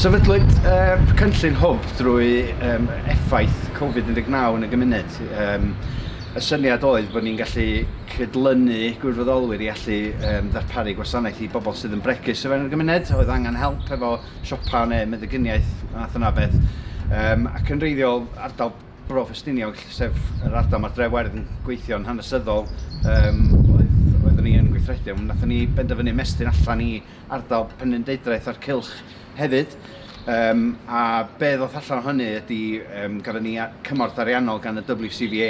Sefydlwyd cynllun Hwb drwy effaith Covid-19 yn y gymuned. Y syniad oedd bod ni'n gallu cydlynu gwirfoddolwyr i allu ddarparu gwasanaeth i bobl sydd yn bregus o fewn y gymuned, oedd angen help efo siopa neu meddyginiaeth math yna beth. Ac yn reiddiol ardal Bro Ffestiniog, sef yr ardal mae'r drefwerdd yn gweithio'n hanesyddol, oeddwn ni yn gweithredu, ond nathon ni benderfynu mestyn allan i ardal Penrhyndeudraeth a'r Cylch hefyd. A be ddoth allan o hynny ydy gafon ni cymorth ariannol gan y WCVA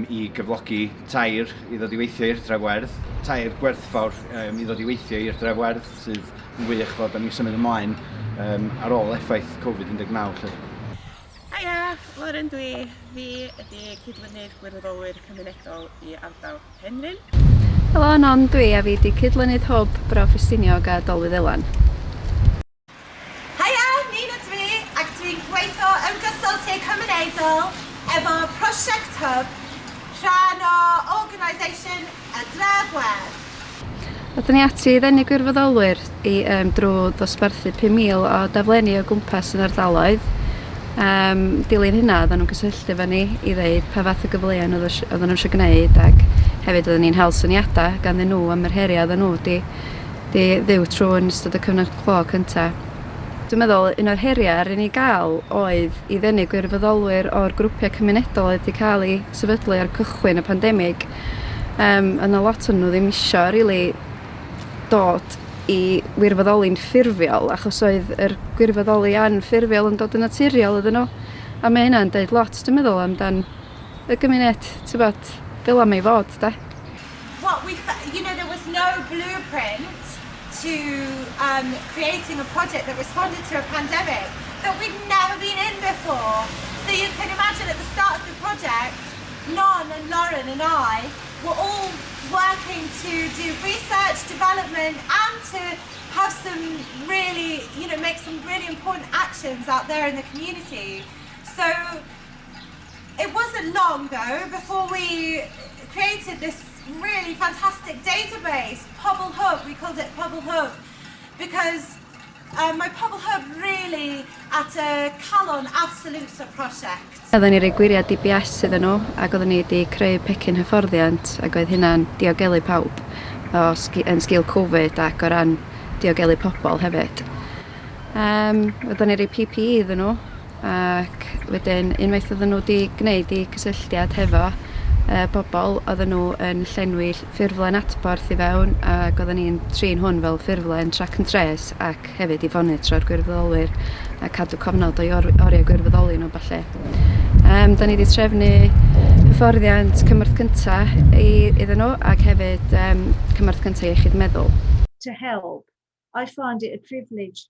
i gyflogi tair i ddod i weithio i'r drefwerdd, tair gwerthfawr i ddod i weithio i'r drefwerdd sydd yn wych fod ni'n symud ymlaen ar ôl effaith Covid-19. Haia, Lauren dwi. Fi ydy cydlynydd gwirfoddolwyr cymunedol i ardal Penrhyn. Helo, Non dwi a fi ydy cydlynydd Hwb Bro Ffestiniog a Dolwydd Elan. Haia, Nina dwi, ac dwi'n gweithio ymgysylltu cymunedol efo prosiect Hwb, rhan o organisation y drefwerdd. Oedden ni ati i ddenu gwirfoddolwyr drwy ddosbarthu 5,000 o daflenni o gwmpas yn ardaloedd. Dilyn hynna, oedden nhw'n cysylltu efo ni i ddeud pa fath o gyfleon oedden nhw eisiau gwneud, ac hefyd oedden ni'n hel syniadau ganddyn nhw am yr heriau oedden nhw di ddiw trwy'n ystod y cyfnod clo cyntaf. Dwi'n meddwl, un o'r heriau ar ni gael oedd i ddenu gwirfoddolwyr o'r grwpiau cymunedol oedd wedi cael ei sefydlu ar cychwyn y pandemig. Yna lot o'n nhw ddim eisiau dod i wirfoddoli'n ffurfiol, achos oedd yr gwirfoddoli anffurfiol yn dod yn naturiol iddyn nhw. A mae hynna'n deud lot, dwi'n meddwl, amdan y gymuned, ti'n bod, fel am ei fod, da. There was no blueprint to creating a project that responded to a pandemic that we'd never been in before. So you can imagine at the start of the project, Non and Lauren and I were all working to do research, development, and to have some really, make some really important actions out there in the community. So it wasn't long though before we created this really fantastic database, Pobl Hwb. We called it Pobl Hwb because my Pobl Hwb really at a Calon absolute project. Oedden ni rei gwiriad DBS iddyn nhw, ac oedden ni wedi creu pecyn hyfforddiant, ac oedd hynna'n diogelu pawb yn sgil Covid ac o ran diogelu pobl hefyd. Oedden ni rei PPE iddyn nhw, ac wedyn unwaith oedden nhw wedi gwneud i cysylltiad hefo bobl, oedden nhw yn llenwi ffurflen adborth i fewn, ac oedden ni'n trin hwn fel ffurflen track and trace, ac hefyd i fonitro'r gwirfoddolwyr a cadw cofnod o'i oriau gwirfoddoli nhw falle. Da ni wedi trefnu hyfforddiant cymorth cyntaf iddyn nhw, ac hefyd cymorth cyntaf iechyd meddwl. To help, I find it a privilege.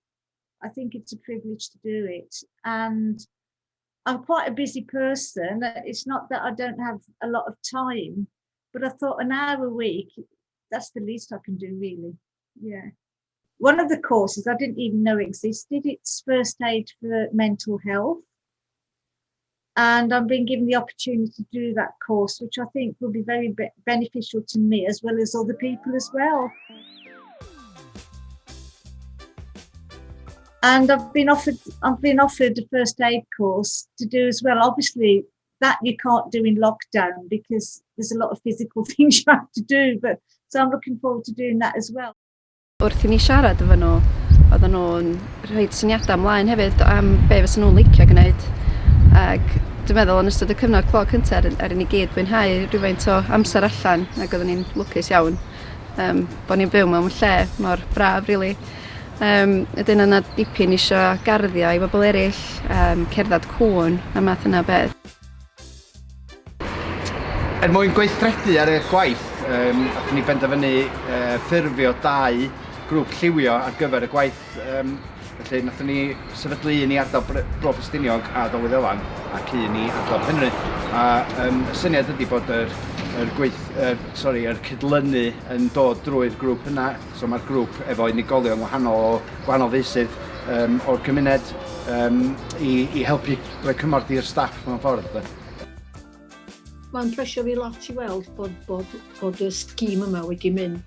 I think it's a privilege to do it, and I'm quite a busy person. It's not that I don't have a lot of time, but I thought an hour a week, that's the least I can do, really. Yeah. One of the courses I didn't even know existed. It's first aid for mental health. And I've been given the opportunity to do that course, which I think will be very beneficial to me as well as other people as well. And I've been offered a first aid course to do as well. Obviously, that you can't do in lockdown because there's a lot of physical things you have to do. But so I'm looking forward to doing that as well. Wrth i ni siarad efo nhw, oedden nhw'n rhoi syniadau ymlaen hefyd am be fysa nhw'n licio gwneud. Ac dwi'n meddwl yn ystod y cyfnod clo cyntaf ar ni gyd fwynhau rhywfaint o amser allan, ac oedden ni'n lwcus iawn bod ni'n byw mewn lle mor braf, rili. Ydyn yna dipyn isio garddio i bobl eraill, cerdded cŵn a math yna beth. Mwyn gweithredu ar y gwaith, athyn ni benderfynu ffurfio 2 grŵp lliwio ar gyfer y gwaith. Felly nathon ni sefydlu un i ardal Bro Ffestiniog a Dolwydd Elan ac un i ardal Penrhyn. A y syniad ydy bod yr cydlynu yn dod drwy'r grŵp yna. So mae'r grŵp efo unigolion gwahanol feysydd o'r gymuned i helpu rhoi cymorth i'r staff mewn ffordd. Mae'n plesio fi lot i weld bod y sgîm yma wedi mynd,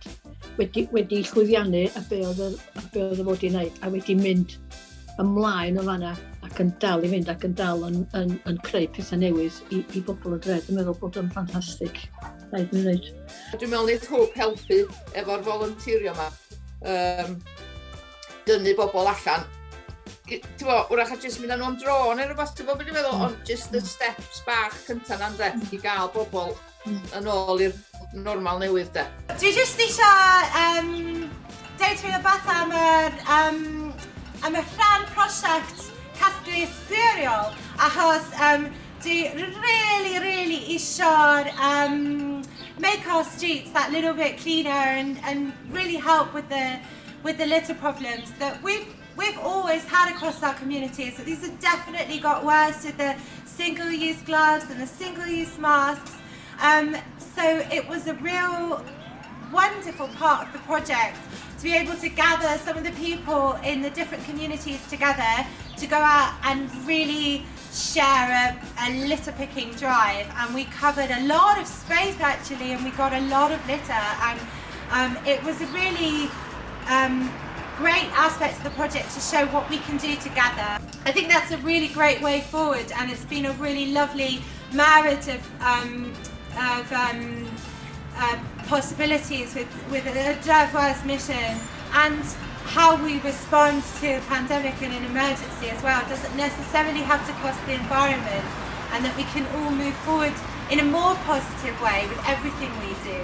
wedi llwyddiannu a be oedd o fod i wneud, a wedi mynd ymlaen o fanna ac yn dal i fynd ac yn dal yn creu pethau newydd i bobl y dred. Dwi'n meddwl bod yn ffantastig. Rhaid ni'n dweud. Dwi'n meddwl wneud Hwb helpu efo'r volunteerio yma. Dynnu bobl allan. Ti'n bo, wrach a jyst mynd â nhw am dro neu rhywbeth, ti'n bo beth dwi'n meddwl, ond jyst y steps bach cyntaf na'n dre i gael bobl yn ôl i'r normal newydd de. Dwi jyst eisiau deud rhywbeth am y rhan prosiect casglu ysbrydol, achos dwi really eisiau make our streets that little bit cleaner and really help with the litter problems that we've always had across our communities. So these have definitely got worse with the single-use gloves and the single-use masks. So it was a real wonderful part of the project to be able to gather some of the people in the different communities together to go out and really share a litter picking drive, and we covered a lot of space actually, and we got a lot of litter, and it was a really great aspect of the project to show what we can do together. I think that's a really great way forward, and it's been a really lovely marriage of possibilities with a diverse mission and how we respond to a pandemic and an emergency as well. It doesn't necessarily have to cost the environment, and that we can all move forward in a more positive way with everything we do.